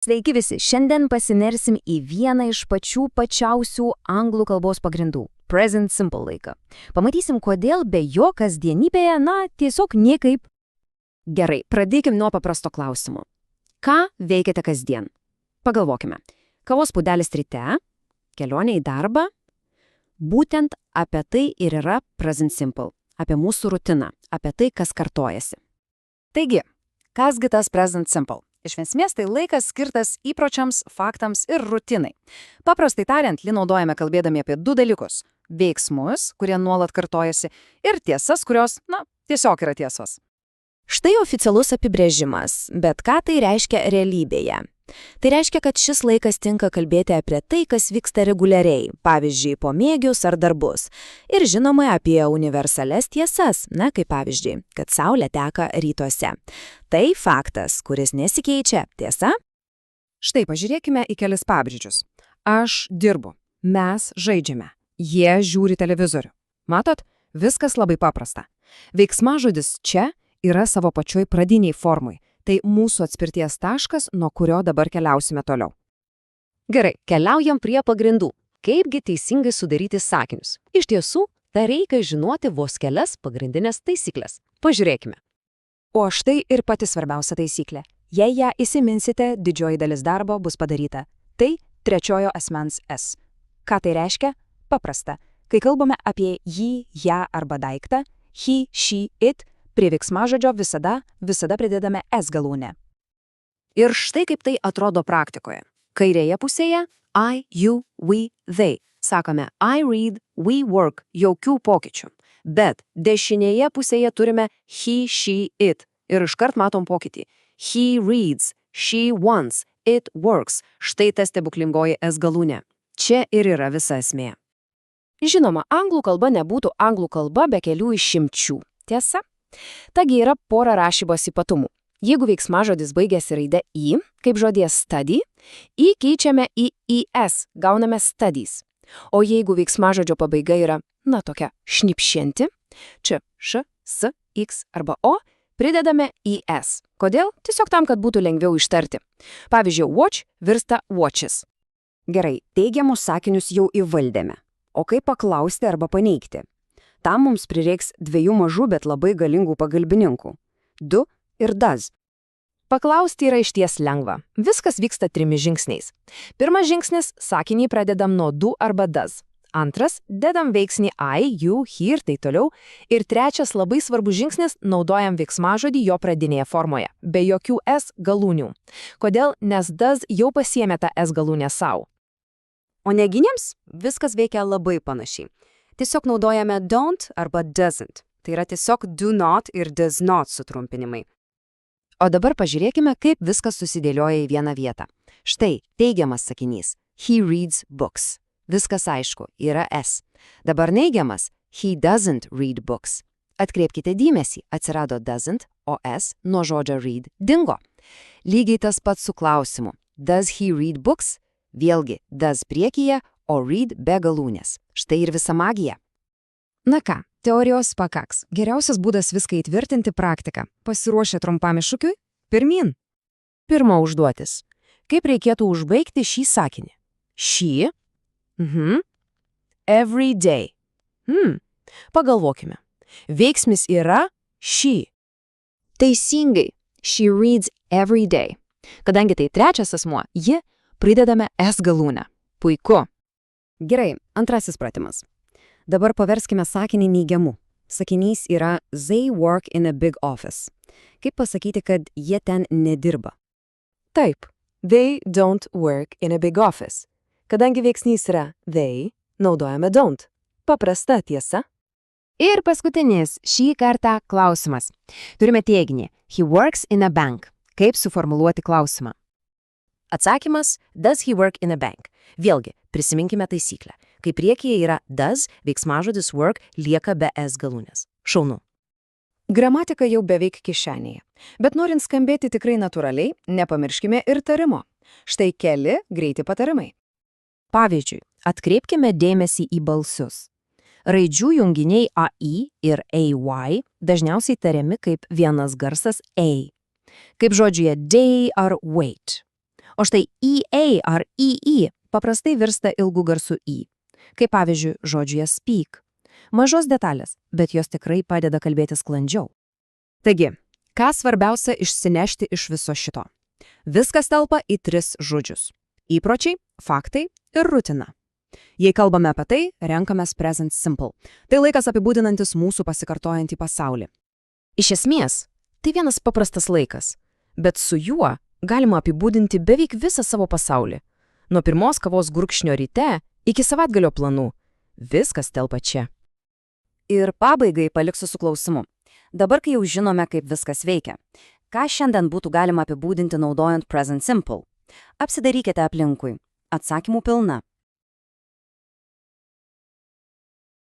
Sveiki visi, šiandien pasinersim į vieną iš pačiausių anglų kalbos pagrindų – present simple laiką. Pamatysim, kodėl be jo kasdienybėje, tiesiog niekaip. Gerai, pradėkim nuo paprasto klausimo. Ką veikiate kasdien? Pagalvokime. Kavos puodelis ryte, kelionė į darbą. Būtent apie tai ir yra present simple, apie mūsų rutiną, apie tai, kas kartojasi. Taigi, kasgi tas present simple? Iš esmės tai laikas skirtas įpročiams, faktams ir rutinai. Paprastai tariant, jį naudojame kalbėdami apie du dalykus – veiksmus, kurie nuolat kartojasi, ir tiesas, kurios, tiesiog yra tiesos. Štai oficialus apibrėžimas, bet ką tai reiškia realybėje? Tai reiškia, kad šis laikas tinka kalbėti apie tai, kas vyksta reguliariai, pavyzdžiui, pomėgius ar darbus. Ir žinoma apie universalias tiesas, kaip pavyzdžiui, kad saulė teka rytuose. Tai faktas, kuris nesikeičia, tiesa? Štai pažiūrėkime į kelis pavyzdžius. Aš dirbu, mes žaidžiame, jie žiūri televizorių. Matot, viskas labai paprasta. Veiksmažodis čia yra savo pačioj pradiniai formai. Tai mūsų atspirties taškas, nuo kurio dabar keliausime toliau. Gerai, keliaujam prie pagrindų. Kaipgi teisingai sudaryti sakinius? Iš tiesų, tai reikia žinoti vos kelias pagrindinės taisyklės. Pažiūrėkime. O štai ir pati svarbiausia taisyklė. Jei ją įsiminsite, didžioji dalis darbo bus padaryta. Tai trečiojo asmens S. Ką tai reiškia? Paprasta. Kai kalbame apie jį, ją arba daiktą, he, she, it, prie veiksmažodžio visada pridedame S galūnę. Ir štai kaip tai atrodo praktikoje. Kairėje pusėje I, you, we, they. Sakome I read, we work, jokių pokyčių. Bet dešinėje pusėje turime he, she, it. Ir iškart matom pokytį. He reads, she wants, it works. Štai ta stebuklingoji S galūnė. Čia ir yra visa esmė. Žinoma, anglų kalba nebūtų anglų kalba be kelių išimčių. Tiesa? Taigi yra pora rašybos ypatumų. Jeigu veiksmažodis baigėsi raide I, kaip žodėje study, I keičiame į ES, gauname studies. O jeigu veiksmažodžio pabaiga yra, tokia šnipšianti, čia š, s, x arba o, pridedame ES. Kodėl? Tiesiog tam, kad būtų lengviau ištarti. Pavyzdžiui, watch virsta watches. Gerai, teigiamus sakinius jau įvaldėme. O kaip paklausti arba paneigti? Tam mums prireiks dviejų mažų, bet labai galingų pagalbininkų. Do ir does. Paklausti yra išties lengva. Viskas vyksta 3 žingsniais. Pirmas žingsnis – sakinį pradedam nuo do arba does. Antras – dedam veiksnį I, you, he ir tai toliau. Ir trečias labai svarbus žingsnis – naudojam veiksmažodį jo pradinėje formoje, be jokių S galūnių. Kodėl? Nes does jau pasiėmė tą S galūnę savo. O neginėms viskas veikia labai panašiai. Tiesiog naudojame don't arba doesn't. Tai yra tiesiog do not ir does not sutrumpinimai. O dabar pažiūrėkime, kaip viskas susidėlioja į vieną vietą. Štai teigiamas sakinys. He reads books. Viskas aišku, yra S. Dabar neigiamas. He doesn't read books. Atkreipkite dėmesį, atsirado doesn't, o S nuo žodžio read dingo. Lygiai tas pats su klausimu. Does he read books? Vėlgi, does priekyje, o read be galūnės. Štai ir visa magija. Na ką, teorijos pakaks. Geriausias būdas viską įtvirtinti praktiką. Pasiruošę trumpam iššūkiui? Pirmyn. Pirma užduotis. Kaip reikėtų užbaigti šį sakinį? She. Every day. Pagalvokime. Veiksmis yra she. Teisingai. She reads every day. Kadangi tai trečias asmuo, ji pridedame S galūnę. Puiku. Gerai, antrasis pratimas. Dabar paverskime sakinį neigiamu. Sakinys yra they work in a big office. Kaip pasakyti, kad jie ten nedirba? Taip, they don't work in a big office. Kadangi veiksnys yra they, naudojame don't. Paprasta tiesa. Ir paskutinis šį kartą klausimas. Turime teiginį he works in a bank. Kaip suformuluoti klausimą? Atsakymas does he work in a bank. Vėlgi, prisiminkime taisyklę. Kai priekyje yra does, veiksmažodis work lieka be S galūnės. Šaunu. Gramatika jau beveik kišenėje. Bet norint skambėti tikrai natūraliai, nepamirškime ir tarimo. Štai keli greiti patarimai. Pavyzdžiui, atkreipkime dėmesį į balsius. Raidžių junginiai AI ir AY dažniausiai tariami kaip vienas garsas A. Kaip žodžiuje day ar wait. O štai EA ar EE paprastai virsta ilgu garsu I. Kaip pavyzdžiui, žodžiuje speak. Mažos detalės, bet jos tikrai padeda kalbėti sklandžiau. Taigi, ką svarbiausia išsinešti iš viso šito? Viskas telpa į 3 žodžius – įpročiai, faktai ir rutina. Jei kalbame apie tai, renkamės present simple. Tai laikas apibūdinantis mūsų pasikartojantį pasaulį. Iš esmės, tai vienas paprastas laikas, bet su juo galima apibūdinti beveik visą savo pasaulį. Nuo pirmos kavos gurkšnio ryte iki savaitgalio planų. Viskas telpa čia. Ir pabaigai paliksiu su klausimu. Dabar, kai jau žinome, kaip viskas veikia, ką šiandien būtų galima apibūdinti naudojant present simple? Apsidarykite aplinkui. Atsakymų pilna.